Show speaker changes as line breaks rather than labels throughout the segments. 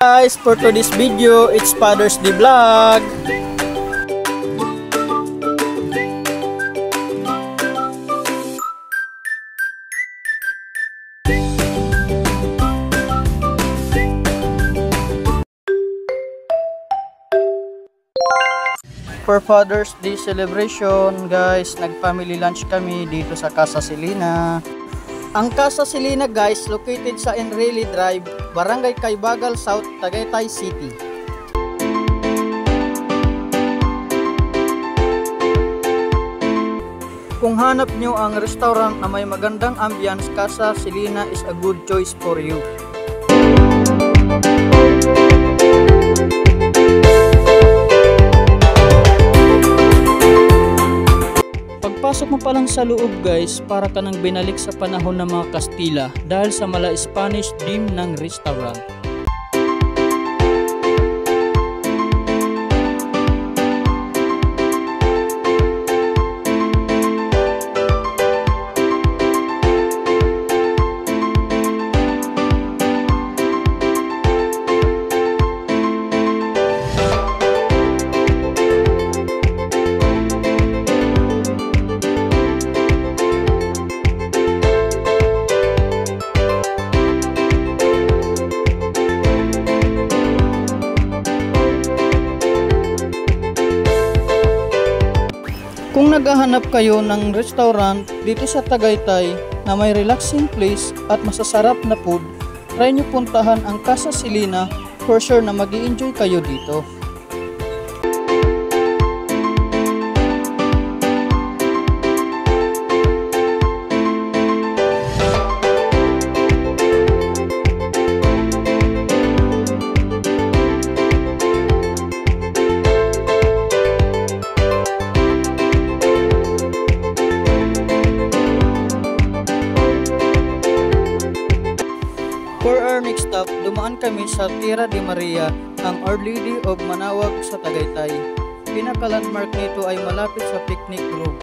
Guys, for today's video, it's Father's Day vlog. For Father's Day celebration, guys, nag-family lunch kami dito sa Casa Selena. Ang Casa Selena, guys, located sa Enrile Drive, Barangay Caybagal South, Tagaytay City. Kung hanap nyo ang restaurant na may magandang ambience, Casa Selena is a good choice for you. Pagpasok mo pa lang sa loob, guys, para ka nang binalik sa panahon ng mga Kastila dahil sa mala Spanish theme ng restaurant. Kung naghahanap kayo ng restaurant dito sa Tagaytay na may relaxing place at masasarap na food, try nyo puntahan ang Casa Selena. For sure na mag-i-enjoy kayo dito. For our next stop, dumaan kami sa Tierra de Maria, ang Our Lady of Manaoag sa Tagaytay. Pinaka-landmark nito ay malapit sa Picnic Grove.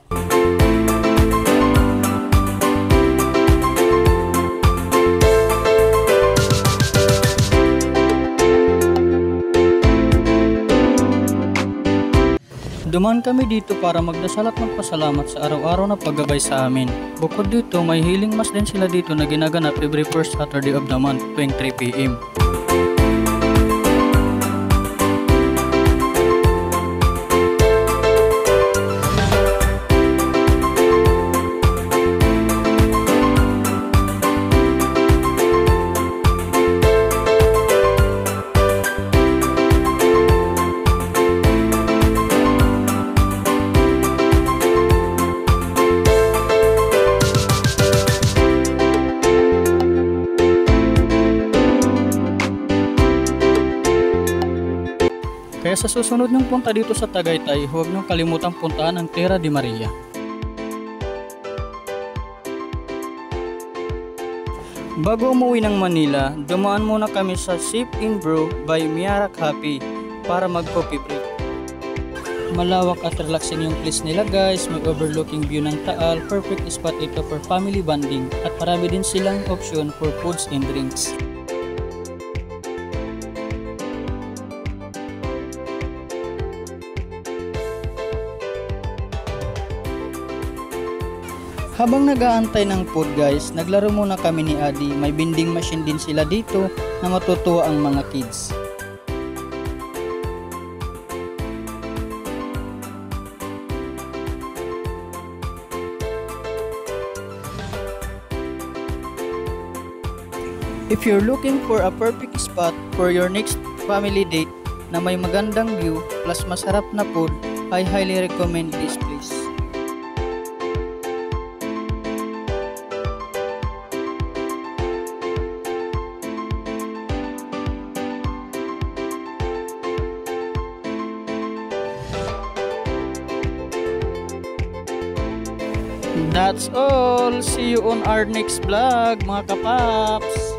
Dumaan kami dito para magdasal at magpasalamat sa araw-araw na paggabay sa amin. Bukod dito, may healing mass din sila dito na ginaganap every first Saturday of the month tuwing 3 PM. Kaya sa susunod nyong punta dito sa Tagaytay, huwag nyong kalimutang puntahan ang Tierra de Maria. Bago umuwi ng Manila, dumaan muna kami sa Sip in Brew by Miara Coffee para mag-coffee break. Malawak at relaxing yung place nila, guys. May overlooking view ng Taal. Perfect spot ito for family bonding at marami din silang option for foods and drinks. Habang nag-aantay ng food, guys, naglaro muna kami ni Adi. May vending machine din sila dito na matutuwa ang mga kids. If you're looking for a perfect spot for your next family date na may magandang view plus masarap na food, I highly recommend this place. That's all. See you on our next vlog, mga kapaps.